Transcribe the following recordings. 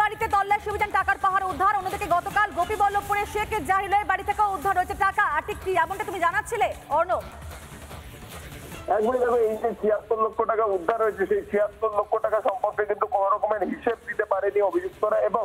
বাড়িতে তল্লাশি অভিযান, টাকার পাহাড় উদ্ধার। অন্যদিকে গতকাল গোপীবল্লভপুরে শেখ জাহিলের বাড়ি থেকে উদ্ধার হয়েছে টাকা। ঠিক কি এমনটা তুমি জানাচ্ছিলে অর্ণব? একবারে দেখো, এই যে ৭৬ লক্ষ টাকা উদ্ধার হয়েছে, সেই ৭৬ লক্ষ টাকা সম্পর্কে কিন্তু কোন রকমের হিসেব দিতে পারেনি অভিযুক্তরা। এবং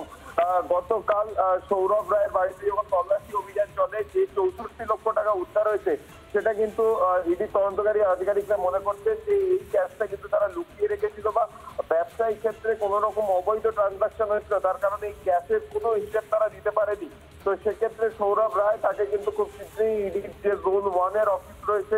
গতকাল সৌরভ রায়ের বাড়িতে যখন তল্লাশি অভিযান চলে, যে ৬৪ লক্ষ টাকা উদ্ধার হয়েছে, সেটা কিন্তু ইডি তদন্তকারী আধিকারিকরা মনে করছে যে এই ক্যাশটা কিন্তু তারা লুকিয়ে রেখেছিল বা ব্যবসায়িক ক্ষেত্রে কোন রকম অবৈধ ট্রানজাকশন হয়েছিল, তার কারণে এই ক্যাশের কোনো হিসেব তারা দিতে পারেনি। তো সেক্ষেত্রে সৌরভ রায়, তাকে কিন্তু খুব শীঘ্রই ইডির যে জোন 1 এর অফিস রয়েছে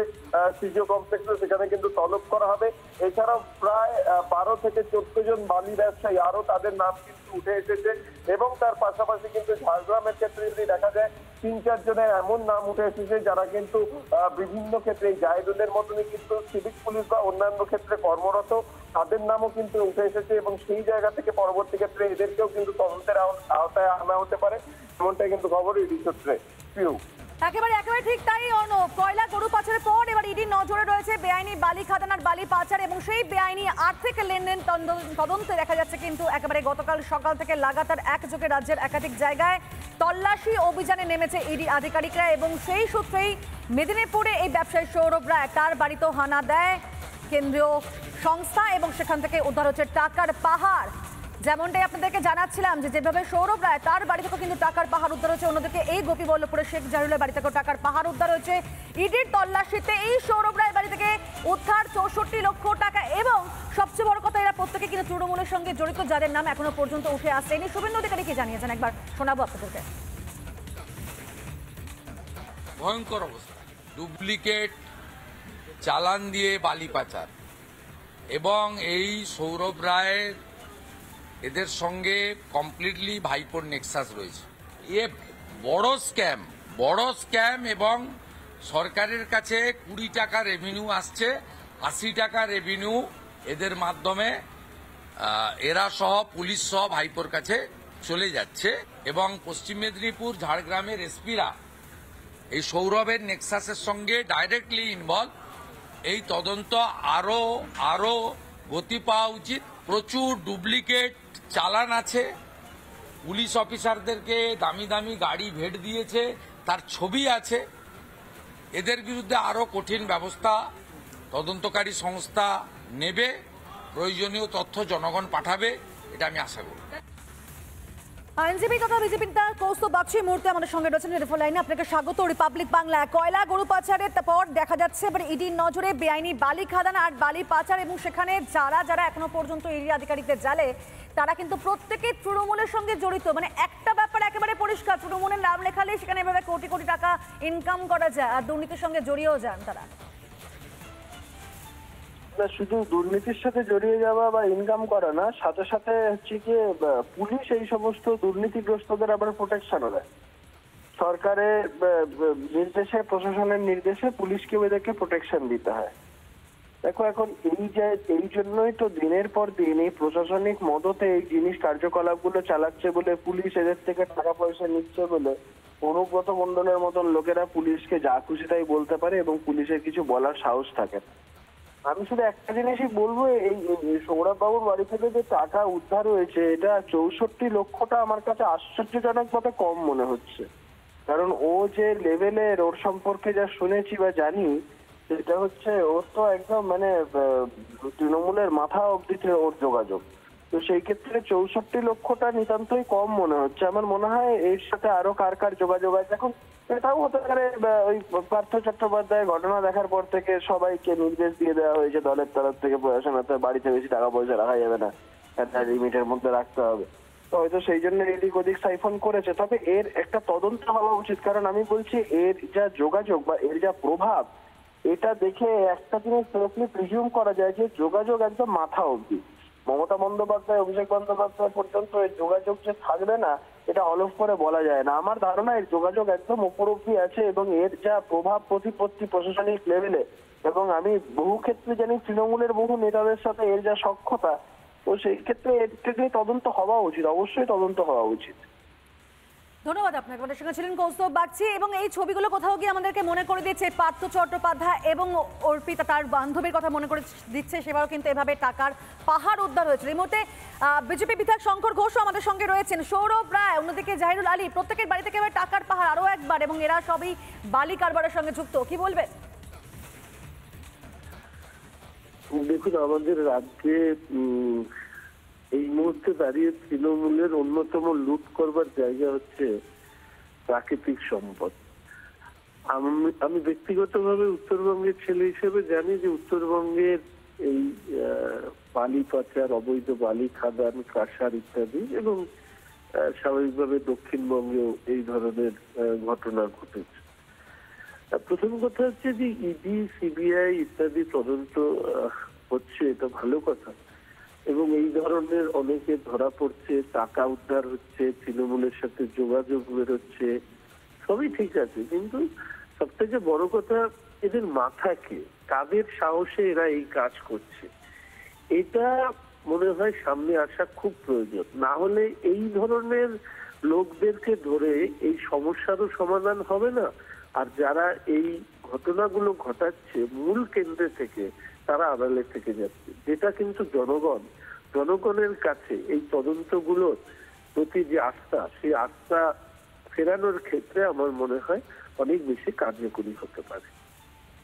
সিজিও কমপ্লেক্সে, সেখানে কিন্তু তলব করা হবে। এছাড়াও প্রায় 12 থেকে 14 জন বালি ব্যবসায়ী, আরো তাদের নাম কিন্তু উঠে এসেছে। এবং তার পাশাপাশি কিন্তু ঝাড়গ্রামের ক্ষেত্রে যদি দেখা যায়, 3-4 জনের এমন নাম উঠে এসেছে যারা কিন্তু বিভিন্ন ক্ষেত্রে জাহিদুলের মতনই কিন্তু সিভিক পুলিশ বা অন্যান্য ক্ষেত্রে কর্মরত, তাদের নামও কিন্তু উঠে এসেছে। এবং সেই জায়গা থেকে পরবর্তী ক্ষেত্রে এদেরকেও কিন্তু তদন্তের আওতায় আনা হতে পারে, এমনটাই কিন্তু খবর ইডি সূত্রে। একেবারে ঠিক তাই অর্ণব। কয়লা গরু পাচারের পর এবার ইডির নজরে রয়েছে বেআইনি বালি খাদান আর বালি পাচার, এবং সেই বেআইনি আর্থিক লেনদেন তদন্তে দেখা যাচ্ছে কিন্তু একেবারে গতকাল সকাল থেকে লাগাতার একযোগে রাজ্যের একাধিক জায়গায় তল্লাশি অভিযানে নেমেছে ইডি আধিকারিকরা। এবং সেই সূত্রেই মেদিনীপুরে এই ব্যবসায়ী সৌরভ রায়, তার বাড়িতেও হানা দেয় কেন্দ্রীয় সংস্থা, এবং সেখান থেকে উদ্ধার হচ্ছে টাকার পাহাড়। যেমনটাই আপনাদেরকে জানাচ্ছিলাম যে যেভাবে সৌরভ রায়, তার বাড়ি থেকেও কিন্তু টাকার পাহাড় উদ্ধার হয়েছে। অন্যদিকে এই গোপীবল্লভপুরে শেখ জাহিলের বাড়ি থেকেও টাকার পাহাড় উদ্ধার হয়েছে। ইডির তল্লাশিতে এই সৌরভ রায়ের বাড়ি থেকে উদ্ধার ৬৪ লক্ষ টাকা। এবং সবচেয়ে বড় কথা, এরা প্রত্যেকে কিন্তু তৃণমূলের সঙ্গে জড়িত, যাদের নাম এখনো পর্যন্ত উঠে আসছে। ইনি শুভেন্দু অধিকারী কি জানিয়েছেন একবার শোনাবো আপনাদেরকে। ভয়ঙ্কর অবস্থা, ডুপ্লিকেট চালান দিয়ে বালি পাচার, এবং এই সৌরভ রায়ের এদের সঙ্গে কমপ্লিটলি ভাইপোর নেক্সাস রয়েছে। এ বড় স্ক্যাম। এবং সরকারের কাছে 20 টাকা রেভিনিউ আসছে, 80 টাকা রেভিনিউ এদের মাধ্যমে এরা সহ পুলিশ সহ ভাইপোর কাছে চলে যাচ্ছে। এবং পশ্চিম মেদিনীপুর ঝাড়গ্রামের এসপিরা এই সৌরভের নেক্সাসের সঙ্গে ডাইরেক্টলি ইনভলভ। এই তদন্ত আরো গতি পাওয়া উচিত। প্রচুর ডুপ্লিকেট চালান আছে, পুলিশ অফিসারদেরকে দামি দামি গাড়ি ভেট দিয়েছে, তার ছবি আছে। এদের বিরুদ্ধে আরো কঠিন ব্যবস্থা তদন্তকারী সংস্থা নেবে, প্রয়োজনীয় তথ্য জনগণ পাঠাবে, এটা আমি আশা করি। আইনজীবী তথা বিজেপি নেতা কৌস্তব বাগচি মুহূর্তে আমাদের সঙ্গে রয়েছেন টেলিফোন লাইনে। আপনাকে স্বাগত রিপাবলিক বাংলা। কয়লা গরু পাচারের পর দেখা যাচ্ছে এবার ইডির নজরে বেআইনি বালি খাদান আর বালি পাচার, এবং সেখানে যারা এখনো পর্যন্ত ইডি আধিকারিকদের জালে, তারা কিন্তু প্রত্যেকে তৃণমূলের সঙ্গে জড়িত। মানে একটা ব্যাপার একেবারে পরিষ্কার, তৃণমূলের নাম লেখালেই সেখানে এভাবে কোটি কোটি টাকা ইনকাম করা যায়, আর দুর্নীতির সঙ্গে জড়িয়েও যান তারা। শুধু দুর্নীতির সাথে জড়িয়ে যাওয়া বা ইনকাম করা না, সাথে সাথে হচ্ছে কি পুলিশ এই সমস্ত দুর্নীতিগ্রস্তদের আবার প্রোটেকশনও দেয়। সরকারের নির্দেশে, প্রশাসনের নির্দেশে পুলিশকেও এদেরকে প্রোটেকশন দিতে হয়। দেখো, এখন এই জন্যই তো দিনের পর দিন এই প্রশাসনিক মদতে এই জিনিস কার্যকলাপগুলো চালাচ্ছে বলে, পুলিশ এদের থেকে টাকা পয়সা নিচ্ছে বলে অনুব্রত মণ্ডলের মতন লোকেরা পুলিশকে যা খুশি তাই বলতে পারে, এবং পুলিশের কিছু বলার সাহস থাকে না। আমি শুধু একটা জিনিসই বলবো, এই সৌরভ বাবুর বাড়ি থেকে যে টাকা উদ্ধার হয়েছে, এটা ৬৪ লক্ষটা আমার কাছে আশ্চর্যজনক ভাবে কম মনে হচ্ছে। কারণ ও যে লেভেলের, ওর সম্পর্কে যা শুনেছি বা জানি, সেটা হচ্ছে ওর তো একদম মানে তৃণমূলের মাথা অব্দিতে ওর যোগাযোগ। তো সেই ক্ষেত্রে ৬৪ লক্ষটা নিতান্তই কম মনে হচ্ছে। আমার মনে হয় এর সাথে আরো কার যোগাযোগ আছে। এখন এটাও হতে পারে ওই পার্থ চট্টোপাধ্যায় ঘটনা দেখার পর থেকে সবাইকে নির্দেশ দিয়ে দেওয়া হয়েছে দলের তরফ থেকে, প্রশাসনের বাড়িতে বেশি টাকা পয়সা রাখা যাবে না, একটা লিমিটের মধ্যে রাখতে হবে। তো হয়তো সেই জন্য এদিক ওদিক সাইফন করেছে। তবে এর একটা তদন্ত হওয়া উচিত, কারণ আমি বলছি এর যা যোগাযোগ বা এর যা প্রভাব, এটা দেখে একটা জিনিস সেরকমই প্রিজিউম করা যায় যে যোগাযোগ একদম মাথা অবধি। মমতা বন্দ্যোপাধ্যায়, অভিষেক বন্দ্যোপাধ্যায় পর্যন্ত এর যোগাযোগ যে থাকবে না, এটা অলস করে বলা যায় না। আমার ধারণা এর যোগাযোগ একদম উপর অব্দি আছে, এবং এর যা প্রভাব প্রতিপত্তি প্রশাসনিক লেভেলে, এবং আমি বহু ক্ষেত্রে জানি তৃণমূলের বহু নেতাদের সাথে এর যা সখ্যতা, তো সেই ক্ষেত্রে এর থেকে তদন্ত হওয়া উচিত, অবশ্যই তদন্ত হওয়া উচিত। ধন্যবাদ আপনাকে। আমাদের সঙ্গে ছিলেন কৌস্তব বাগচি এবং এই ছবিগুলো কোথাও গিয়ে আমাদেরকে মনে করে দিচ্ছে পার্থ চট্টোপাধ্যায় এবং অর্পিতা তার বান্ধবীর কথা মনে করে দিচ্ছে। সেবারও কিন্তু এভাবে টাকার পাহাড় উদ্ধার হয়েছিল। এই মুহূর্তে বিজেপি বিধায়ক শঙ্কর ঘোষও আমাদের সঙ্গে রয়েছেন, সৌরভ রায়, অন্যদিকে জাহিরুল আলী, প্রত্যেকের বাড়ি থেকে এবার টাকার পাহাড় আরও একবার, এবং এরা সবই বালি কারবারের সঙ্গে যুক্ত। কি বলবেন? দেখুন, আমাদের রাজ্যে এই মুহূর্তে দাঁড়িয়ে তৃণমূলের অন্যতম লুট করবার জায়গা হচ্ছে প্রাকৃতিক সম্পদ। আমি ব্যক্তিগতভাবে উত্তরবঙ্গের ছেলে হিসেবে জানি যে উত্তরবঙ্গের এই বালি পাচার, অবৈধ বালি খাদান, কাঁসার ইত্যাদি, এবং স্বাভাবিকভাবে দক্ষিণবঙ্গেও এই ধরনের ঘটনা ঘটেছে। প্রথম কথা হচ্ছে যে ইডি, সিবিআই ইত্যাদি তদন্ত হচ্ছে, এটা ভালো কথা, এবং এই ধরনের অনেকে ধরা পড়ছে, টাকা উদ্ধার হচ্ছে, তৃণমূলের সাথে যোগাযোগ বেরোচ্ছে, সবই ঠিক আছে। কিন্তু সব থেকে বড় কথা, এদের মাথা কে, কাদের সাহসে এরা এই কাজ করছে, এটা মনে হয় সামনে আসা খুব প্রয়োজন। না হলে এই ধরনের লোকদেরকে ধরে এই সমস্যারও সমাধান হবে না, আর যারা এই ঘটনাগুলো ঘটাচ্ছে মূল কেন্দ্রে থেকে তারা আড়ালে থেকে যাচ্ছে, যেটা কিন্তু জনগণের কাছে এই তদন্তগুলোর প্রতি যে আস্থা, সেই আস্থা ফেরানোর ক্ষেত্রে আমার মনে হয় অনেক বেশি কার্যকরী হতে পারে।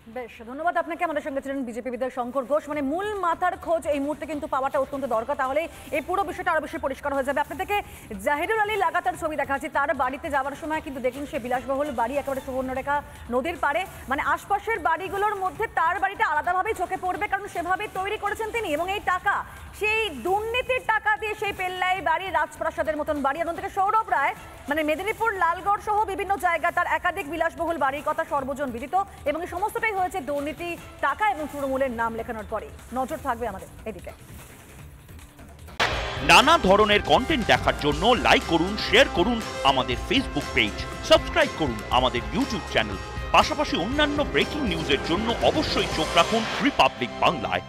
বেশ, ধন্যবাদ আপনাকে। আমাদের সঙ্গে ছিলেন বিজেপি বিধায়ক শঙ্কর ঘোষ। মানে মূল মাথার খোঁজ এই মুহূর্তে কিন্তু পাওয়াটা অত্যন্ত দরকার, তাহলে এই পুরো বিষয়টা আরো বেশি পরিষ্কার হয়ে যাবে। আপনাদেরকে জাহিরুল আলী লাগাতার ছবি দেখাচ্ছি, তার বাড়িতে যাওয়ার সময় কিন্তু দেখুন সে বিলাসবহুল বাড়ি, একেবারে সুবর্ণরেখা নদীর পাড়ে। মানে আশপাশের বাড়িগুলোর মধ্যে তার বাড়িটা আলাদাভাবেই চোখে পড়বে, কারণ সেভাবেই তৈরি করেছেন তিনি। এবং এই টাকা, সেই দুর্নীতির টাকা দিয়ে সেই পেল্লাই বাড়ি, রাজপ্রাসাদের মতন বাড়ি। এবং থেকে সৌরভ রায় মানে মেদিনীপুর, লালগড় সহ বিভিন্ন জায়গা তার একাধিক বিলাসবহুল বাড়ির কথা সর্বজন বিদিত, এবং এই সমস্তটাই হয়েছে দুর্নীতি, টাকা এবং তৃণমূলের নাম লেখানোর পরে। নজর থাকবে আমাদের এদিকে। নানা ধরনের কন্টেন্ট দেখার জন্য লাইক করুন, শেয়ার করুন আমাদের ফেসবুক পেজ, সাবস্ক্রাইব করুন আমাদের ইউটিউব চ্যানেল। পাশাপাশি অন্যান্য ব্রেকিং নিউজের জন্য অবশ্যই চোখ রাখুন রিপাবলিক বাংলায়।